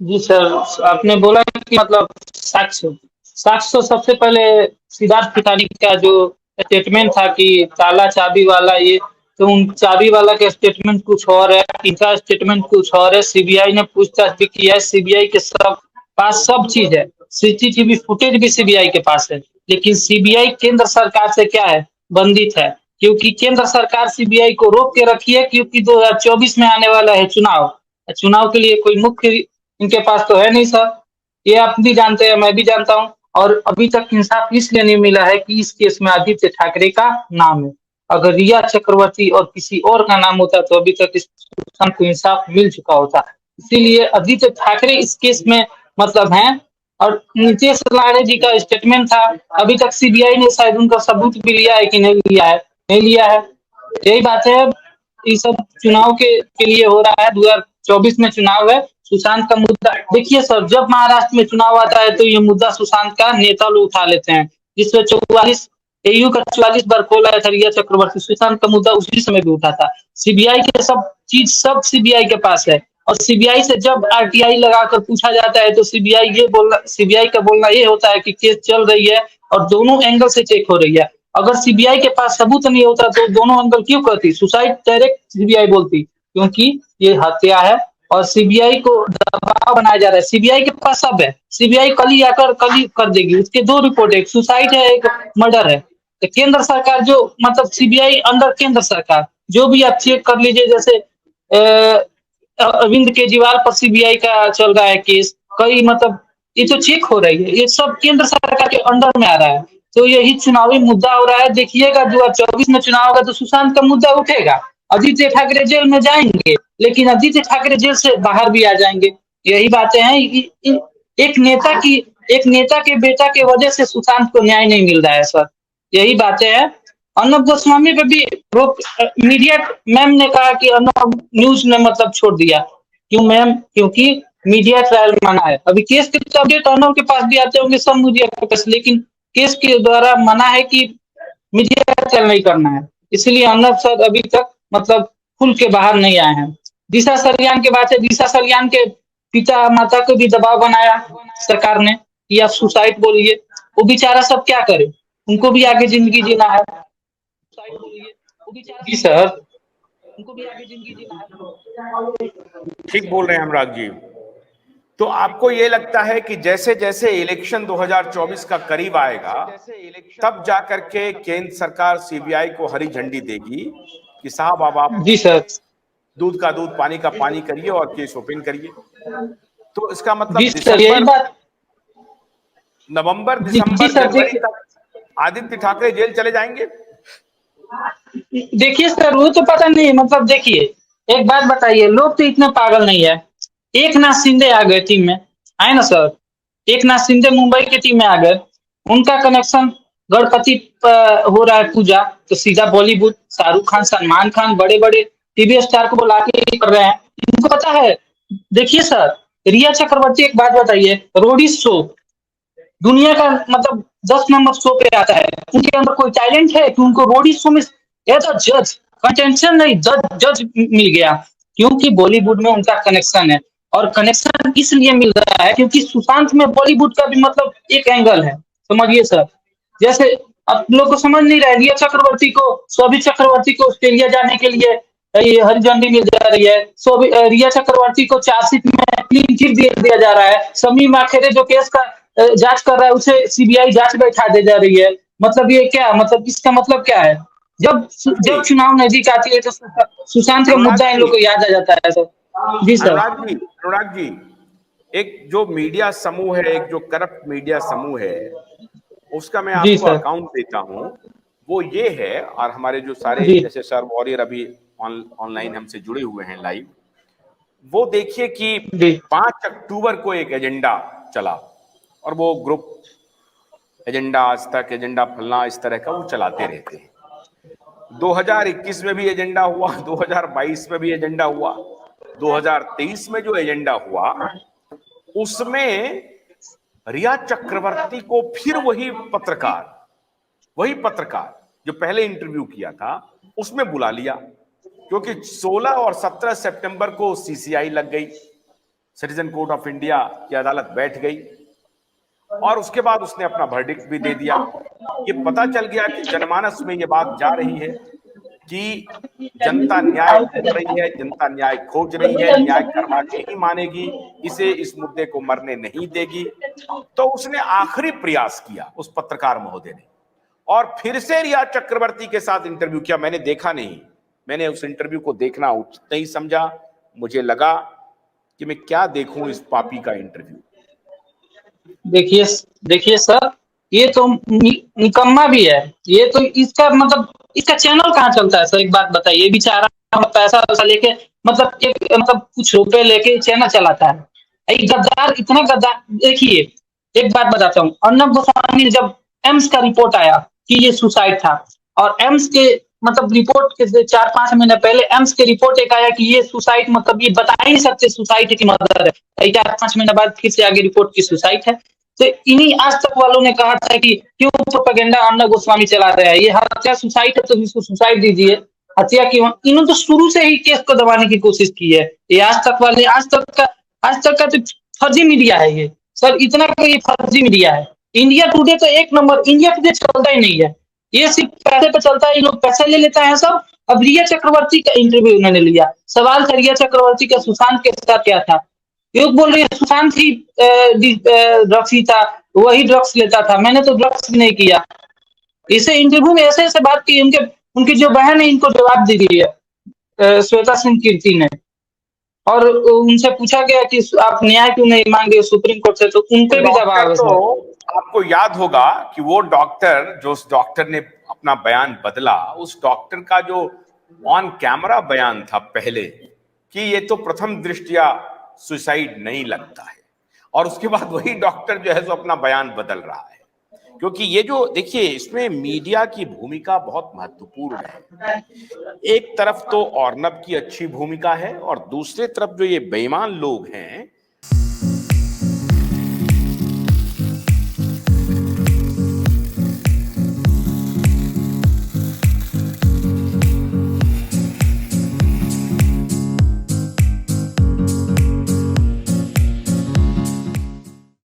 जी sir, आपने बोला कि मतलब साक्ष्य साक्ष्य सबसे पहले सिद्धार्थ पितानी का जो स्टेटमेंट था कि ताला चाबी वाला ये, तो उन चाबी वाला का स्टेटमेंट कुछ और है, इनका स्टेटमेंट कुछ और है। सीबीआई ने पूछताछ भी किया है, सीबीआई के सब पास सब चीज है, सीसीटीवी फुटेज भी सीबीआई के पास है। लेकिन सीबीआई केंद्र सरकार से क्या है, बंधित है, क्योंकि केंद्र सरकार सीबीआई को रोक के रखी है, क्योंकि 2024 में आने वाला है चुनाव। चुनाव के लिए कोई मुख्य इनके पास तो है नहीं सर, ये आप भी जानते हैं, मैं भी जानता हूँ। और अभी तक इंसाफ इसलिए नहीं मिला है कि इस केस में आदित्य ठाकरे का नाम है। अगर रिया चक्रवर्ती और किसी और का नाम होता तो अभी तक इस सुशांत को इंसाफ मिल चुका होता। इसीलिए आदित्य ठाकरे इस केस में मतलब हैं। और नीतीश राणे जी का स्टेटमेंट था, अभी तक सीबीआई ने शायद उनका सबूत भी लिया है कि नहीं लिया है, नहीं लिया है। यही बात है, ये सब चुनाव के लिए हो रहा है। 2024 में चुनाव है, सुशांत का मुद्दा देखिए सर, जब महाराष्ट्र में चुनाव आता है तो ये मुद्दा सुशांत का नेता लोग उठा लेते हैं, जिसमें 44 एयू का 44 बार खोला है रिया चक्रवर्ती, सुशांत का मुद्दा उसी समय भी उठा था। सीबीआई के सब चीज सब सीबीआई के पास है। और सीबीआई से जब आरटीआई लगाकर पूछा जाता है तो सीबीआई का बोलना ये होता है कि केस चल रही है और दोनों एंगल से चेक हो रही है। अगर सीबीआई के पास सबूत नहीं होता तो दोनों एंगल क्यों करती, सुसाइड डायरेक्ट सीबीआई बोलती, क्योंकि ये हत्या है और सीबीआई को दबाव बनाया जा रहा है। सीबीआई के पास सब है, सीबीआई कल ही आकर कल ही कर देगी। उसके दो रिपोर्ट है, एक सुसाइड है, एक मर्डर है। तो केंद्र सरकार जो मतलब सीबीआई अंडर केंद्र सरकार, जो भी आप चेक कर लीजिए, जैसे अरविंद केजरीवाल पर सीबीआई का चल रहा है केस, कई मतलब ये तो चेक हो रही है, ये सब केंद्र सरकार के अंडर में आ रहा है। तो यही चुनावी मुद्दा हो रहा है। देखिएगा 2024 में चुनाव होगा तो सुशांत का मुद्दा उठेगा। आदित्य ठाकरे जेल में जाएंगे, लेकिन आदित्य ठाकरे जेल से बाहर भी आ जाएंगे। यही बातें हैं। एक नेता की एक नेता के बेटा के वजह से सुशांत को न्याय नहीं मिल रहा है सर, यही बातें हैं। अर्नब गोस्वामी पे भी रोक, मीडिया मैम ने कहा कि अर्नब न्यूज ने मतलब छोड़ दिया। क्यों मैम, क्योंकि मीडिया ट्रायल मना है। अभी केस के अपडेट अर्नब के पास भी आते होंगे सब मीडिया के पास, लेकिन केस के द्वारा मना है कि मीडिया ट्रायल नहीं करना है। इसलिए अर्नब सर अभी तक मतलब खुल के बाहर नहीं आए हैं। दिशा सलियान की बात है, दिशा सलियान के पिता माता को भी दबाव बनाया सरकार ने कि आप सुसाइड बोलिए। वो बेचारा सब क्या करे, उनको भी आगे जिंदगी जीना है। जी सर। ठीक बोल रहे हैं अनुराग जी। तो आपको ये लगता है कि जैसे जैसे इलेक्शन 2024 का करीब आएगा तब जाकर के केंद्र सरकार सीबीआई को हरी झंडी देगी कि साहब अब आप जी सर। दूध का दूध पानी का पानी करिए और केस ओपन करिए। तो इसका जी मतलब सर, यही दिसंबर, बात। नवंबर, जी दिसंबर, सर जनवरी देखिए, तक आदित्य ठाकरे जेल चले जाएंगे। देखिए सर वो तो पता नहीं, मतलब देखिए, एक बात बताइए, लोग तो इतने पागल नहीं है। एक नाथ शिंदे आ गए टीम में, आए ना सर, एक नाथ शिंदे मुंबई की टीम में आ गए। उनका कनेक्शन गणपति हो रहा है पूजा, तो सीधा बॉलीवुड, शाहरुख खान, सलमान खान, बड़े बड़े टीवी स्टार को बुला के कर रहे हैं। इनको पता है। देखिए सर, रिया चक्रवर्ती, एक बात बताइए, रोडी शो दुनिया का मतलब 10 नंबर शो पे आता है, उनके अंदर कोई टैलेंट है कि उनको रोडी शो में एज अ जज, कंटेंशन नहीं, जज जज मिल गया, क्योंकि बॉलीवुड में उनका कनेक्शन है। और कनेक्शन इसलिए मिल रहा है क्योंकि सुशांत में बॉलीवुड का भी मतलब एक एंगल है, समझिए सर। जैसे अब लोग को समझ नहीं रहा है, रिया चक्रवर्ती को, सौभिक चक्रवर्ती को ऑस्ट्रेलिया जाने के लिए ये हरी झंडी मिल जा रही है। रिया चक्रवर्ती को चार्जशीट में क्लीन चिट दिया जा रहा है। समी माखेरे जो केस का जांच कर रहा है उसे सीबीआई जांच बैठा दे जा रही है। मतलब ये क्या, मतलब इसका मतलब क्या है, जब जी जब चुनाव नजदीक आती है तो सुशांत का अनुराग मुद्दा इन जी, लोग को याद आ जाता है सर। जी सर। अनुराग जी, एक जो मीडिया समूह है, एक जो करप्ट मीडिया समूह है, उसका मैं जी आपको सर। अकाउंट देता हूं। वो ये है, और हमारे जो सारे जी जैसे सर वॉरियर अभी ऑनलाइन हमसे जुड़े हुए हैं लाइव, वो देखिए कि जी 5 अक्टूबर को एक एजेंडा चला, और वो ग्रुप एजेंडा, आज तक एजेंडा, फलना, इस तरह का वो चलाते रहते हैं। 2021 में भी एजेंडा हुआ, 2022 में भी एजेंडा हुआ, 2023 में जो एजेंडा हुआ उसमें रिया चक्रवर्ती को फिर वही पत्रकार जो पहले इंटरव्यू किया था उसमें बुला लिया, क्योंकि 16 और 17 सितंबर को सीसीआई लग गई। सिटीजन कोर्ट ऑफ इंडिया की अदालत बैठ गई और उसके बाद उसने अपना वर्डिक्ट भी दे दिया। ये पता चल गया कि जनमानस में ये बात जा रही है कि जनता न्याय ढूंढ रही है, जनता न्याय खोज रही है, न्याय करवा के ही मानेगी, इसे इस मुद्दे को मरने नहीं देगी। तो उसने आखिरी प्रयास किया उस पत्रकार महोदय ने, और फिर से रिया चक्रवर्ती के साथ इंटरव्यू किया। मैंने देखा नहीं, मैंने उस इंटरव्यू को देखना उचित नहीं समझा। मुझे लगा कि मैं क्या देखूं इस पापी का इंटरव्यू। देखिए देखिए सर, ये तो निकम्मा भी है। ये तो इसका मतलब इसका चैनल कहाँ चलता है सर? एक बात बताइए। बेचारा पैसा वैसा लेके मतलब मतलब कुछ रुपए लेके चैनल चलाता है। एक गद्दार, इतना गद्दार। देखिए एक बात बताता हूँ, अर्नब गोस्वामी जब एम्स का रिपोर्ट आया कि ये सुसाइड था, और एम्स के मतलब रिपोर्ट के 4-5 महीने पहले एम्स के रिपोर्ट एक आया कि ये सुसाइड, मतलब ये बता ही नहीं सकते सुसाइड की मदद है। 4-5 महीने बाद फिर से आगे रिपोर्ट की सुसाइड है। तो इन्हीं आज तक वालों ने कहा था कि क्यों प्रोपेगेंडा अर्नब गोस्वामी चला रहा है, ये हत्या सुसाइड है तो इसको सुसाइड दीजिए। हत्या की इन्होंने तो शुरू से ही केस को दबाने की कोशिश की है। ये आज तक वाले, आज तक का तो फर्जी मीडिया है ये सर। इतना का ये फर्जी मीडिया है। इंडिया टुडे तो एक नंबर, इंडिया टुडे चलता ही नहीं है। ये सिर्फ पैसे पे चलता है। ये लोग पैसे ले लेता है सब। अब रिया चक्रवर्ती का इंटरव्यू उन्होंने लिया। सवाल था रिया चक्रवर्ती का सुशांत के साथ क्या था। लोग बोल रहे हैं सुशांत ही ड्रग्स ही था, वही ड्रग्स लेता था, मैंने तो ड्रग्स नहीं किया। इसे इंटरव्यू में ऐसे ऐसे बात की। उनके उनकी जो बहन है इनको जवाब दे दी है, श्वेता सिंह कीर्ति ने। और उनसे पूछा गया कि आप न्याय क्यों नहीं मांगे सुप्रीम कोर्ट से, तो उनपे भी दबाव है तो सर। आपको याद होगा कि वो डॉक्टर, जो उस डॉक्टर ने अपना बयान बदला, उस डॉक्टर का जो ऑन कैमरा बयान था पहले कि ये तो प्रथम दृष्टया सुसाइड नहीं लगता है, और उसके बाद वही डॉक्टर जो है जो अपना बयान बदल रहा है। क्योंकि ये जो देखिए, इसमें मीडिया की भूमिका बहुत महत्वपूर्ण है। एक तरफ तो अर्नब की अच्छी भूमिका है, और दूसरे तरफ जो ये बेईमान लोग हैं